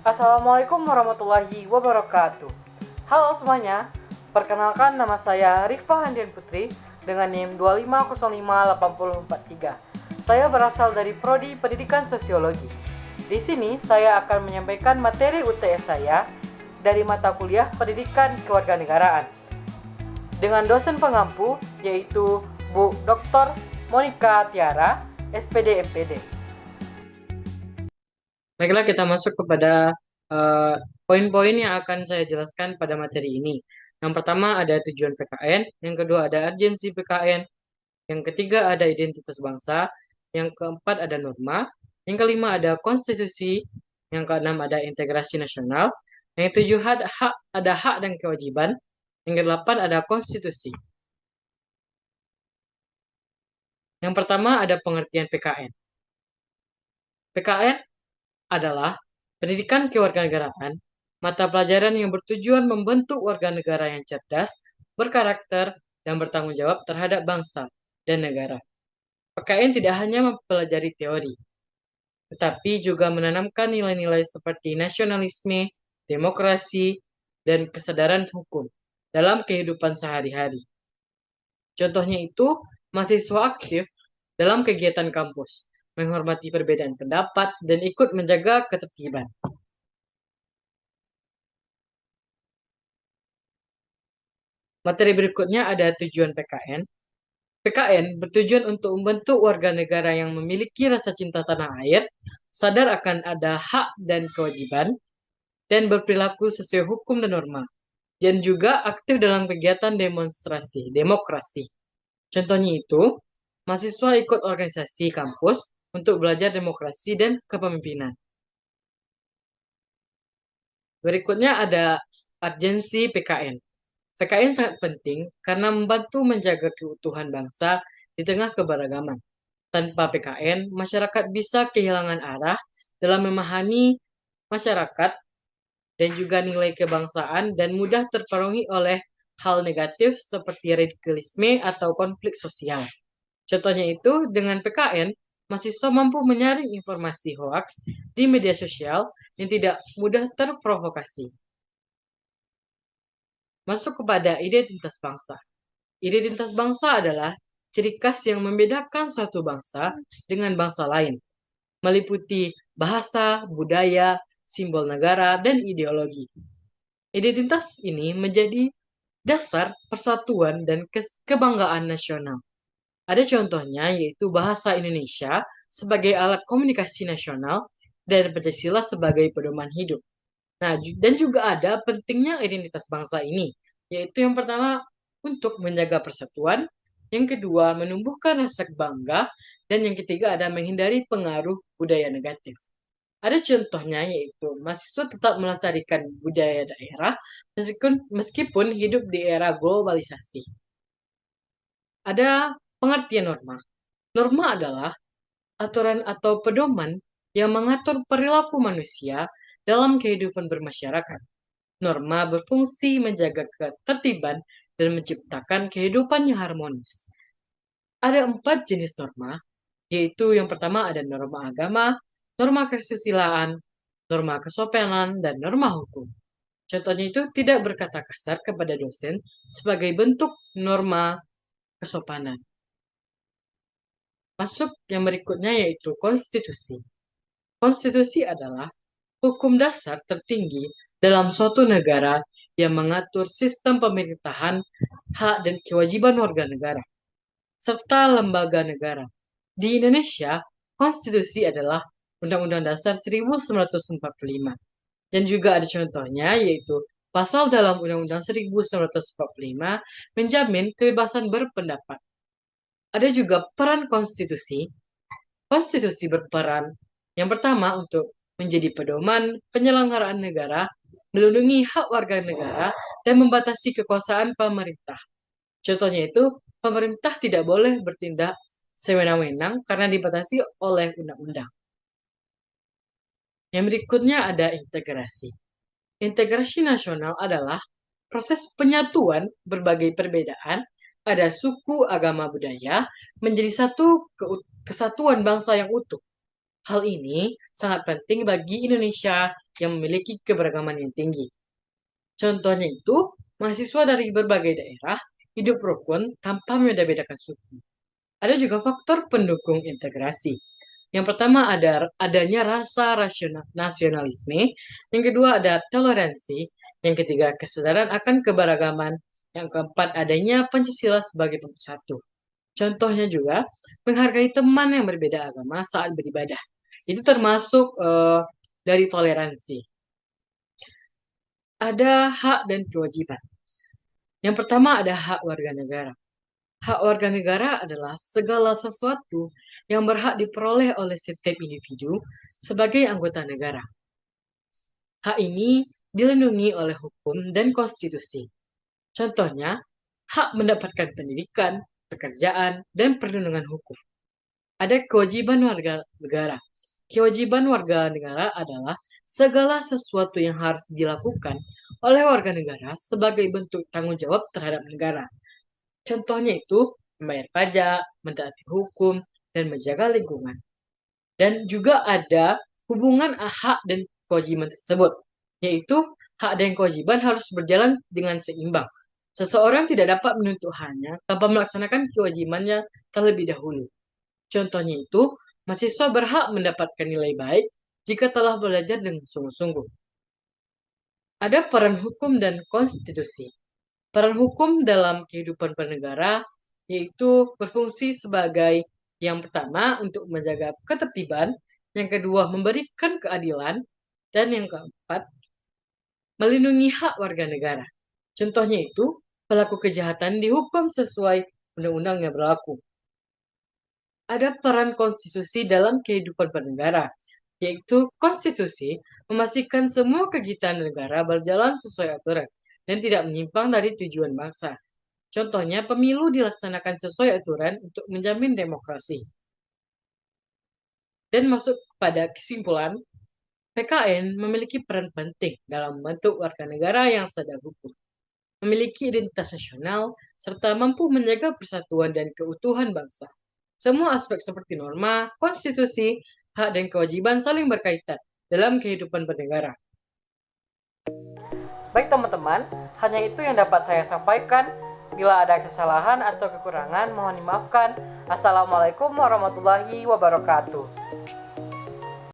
Assalamualaikum warahmatullahi wabarakatuh. Halo semuanya, perkenalkan nama saya Rifah Handian Putri dengan NIM 2505843. Saya berasal dari Prodi Pendidikan Sosiologi. Di sini saya akan menyampaikan materi UTS saya dari mata kuliah Pendidikan Kewarganegaraan dengan dosen pengampu yaitu Bu Dr. Monica Tiara, SPD MPD. Baiklah, kita masuk kepada eh, poin-poin yang akan saya jelaskan pada materi ini. Yang pertama ada tujuan PKN, yang kedua ada urgensi PKN, yang ketiga ada identitas bangsa, yang keempat ada norma, yang kelima ada konstitusi, yang keenam ada integrasi nasional, yang ketujuh ada hak dan kewajiban, yang kedelapan ada konstitusi. Yang pertama ada pengertian PKN. PKN adalah pendidikan kewarganegaraan, mata pelajaran yang bertujuan membentuk warga negara yang cerdas, berkarakter, dan bertanggung jawab terhadap bangsa dan negara. PKN tidak hanya mempelajari teori, tetapi juga menanamkan nilai-nilai seperti nasionalisme, demokrasi, dan kesadaran hukum dalam kehidupan sehari-hari. Contohnya itu, mahasiswa aktif dalam kegiatan kampus, menghormati perbedaan pendapat, dan ikut menjaga ketertiban. Materi berikutnya ada tujuan PKN. PKN bertujuan untuk membentuk warga negara yang memiliki rasa cinta tanah air, sadar akan ada hak dan kewajiban, dan berperilaku sesuai hukum dan norma, dan juga aktif dalam kegiatan demonstrasi, demokrasi. Contohnya itu, mahasiswa ikut organisasi kampus untuk belajar demokrasi dan kepemimpinan. Berikutnya ada urgensi PKN. PKN sangat penting karena membantu menjaga keutuhan bangsa di tengah keberagaman. Tanpa PKN, masyarakat bisa kehilangan arah dalam memahami masyarakat dan juga nilai kebangsaan dan mudah terpengaruhi oleh hal negatif seperti radikalisme atau konflik sosial. Contohnya itu, dengan PKN, mahasiswa mampu menyaring informasi hoaks di media sosial yang tidak mudah terprovokasi. Masuk kepada identitas bangsa. Identitas bangsa adalah ciri khas yang membedakan suatu bangsa dengan bangsa lain, meliputi bahasa, budaya, simbol negara, dan ideologi. Identitas ini menjadi dasar persatuan dan kebanggaan nasional. Ada contohnya yaitu bahasa Indonesia sebagai alat komunikasi nasional dan Pancasila sebagai pedoman hidup. Nah, dan juga ada pentingnya identitas bangsa ini, yaitu yang pertama untuk menjaga persatuan, yang kedua menumbuhkan rasa bangga, dan yang ketiga ada menghindari pengaruh budaya negatif. Ada contohnya yaitu mahasiswa tetap melestarikan budaya daerah meskipun hidup di era globalisasi. Ada pengertian norma. Norma adalah aturan atau pedoman yang mengatur perilaku manusia dalam kehidupan bermasyarakat. Norma berfungsi menjaga ketertiban dan menciptakan kehidupan yang harmonis. Ada 4 jenis norma, yaitu yang pertama ada norma agama, norma kesusilaan, norma kesopanan, dan norma hukum. Contohnya itu tidak berkata kasar kepada dosen sebagai bentuk norma kesopanan. Masuk yang berikutnya yaitu konstitusi. Konstitusi adalah hukum dasar tertinggi dalam suatu negara yang mengatur sistem pemerintahan, hak dan kewajiban warga negara, serta lembaga negara. Di Indonesia, konstitusi adalah Undang-Undang Dasar 1945. Dan juga ada contohnya yaitu pasal dalam Undang-Undang 1945 menjamin kebebasan berpendapat. Ada juga peran konstitusi. Konstitusi berperan yang pertama untuk menjadi pedoman penyelenggaraan negara, melindungi hak warga negara, dan membatasi kekuasaan pemerintah. Contohnya itu, pemerintah tidak boleh bertindak sewenang-wenang karena dibatasi oleh undang-undang. Yang berikutnya ada integrasi. Integrasi nasional adalah proses penyatuan berbagai perbedaan, ada suku, agama, budaya, menjadi satu kesatuan bangsa yang utuh. Hal ini sangat penting bagi Indonesia yang memiliki keberagaman yang tinggi. Contohnya itu, mahasiswa dari berbagai daerah hidup rukun tanpa membeda-bedakan suku. Ada juga faktor pendukung integrasi. Yang pertama adanya rasa nasionalisme, yang kedua ada toleransi, yang ketiga kesadaran akan keberagaman, yang keempat adanya Pancasila sebagai pemersatu. Contohnya juga menghargai teman yang berbeda agama saat beribadah. Itu termasuk dari toleransi. Ada hak dan kewajiban. Yang pertama ada hak warga negara. Hak warga negara adalah segala sesuatu yang berhak diperoleh oleh setiap individu sebagai anggota negara. Hak ini dilindungi oleh hukum dan konstitusi. Contohnya, hak mendapatkan pendidikan, pekerjaan, dan perlindungan hukum. Ada kewajiban warga negara. Kewajiban warga negara adalah segala sesuatu yang harus dilakukan oleh warga negara sebagai bentuk tanggung jawab terhadap negara. Contohnya itu membayar pajak, mentaati hukum, dan menjaga lingkungan. Dan juga ada hubungan hak dan kewajiban tersebut, yaitu hak dan kewajiban harus berjalan dengan seimbang. Seseorang tidak dapat menuntut hanya tanpa melaksanakan kewajibannya terlebih dahulu. Contohnya itu, mahasiswa berhak mendapatkan nilai baik jika telah belajar dengan sungguh-sungguh. Ada peran hukum dan konstitusi. Peran hukum dalam kehidupan bernegara yaitu berfungsi sebagai yang pertama untuk menjaga ketertiban, yang kedua memberikan keadilan, dan yang keempat melindungi hak warga negara. Contohnya itu, pelaku kejahatan dihukum sesuai undang-undang yang berlaku. Ada peran konstitusi dalam kehidupan bernegara, yaitu konstitusi memastikan semua kegiatan negara berjalan sesuai aturan dan tidak menyimpang dari tujuan bangsa. Contohnya, pemilu dilaksanakan sesuai aturan untuk menjamin demokrasi. Dan masuk pada kesimpulan, PKN memiliki peran penting dalam membentuk warga negara yang sadar hukum, memiliki identitas nasional, serta mampu menjaga persatuan dan keutuhan bangsa. Semua aspek seperti norma, konstitusi, hak dan kewajiban saling berkaitan dalam kehidupan bernegara. Baik teman-teman, hanya itu yang dapat saya sampaikan. Bila ada kesalahan atau kekurangan, mohon dimaafkan. Assalamualaikum warahmatullahi wabarakatuh.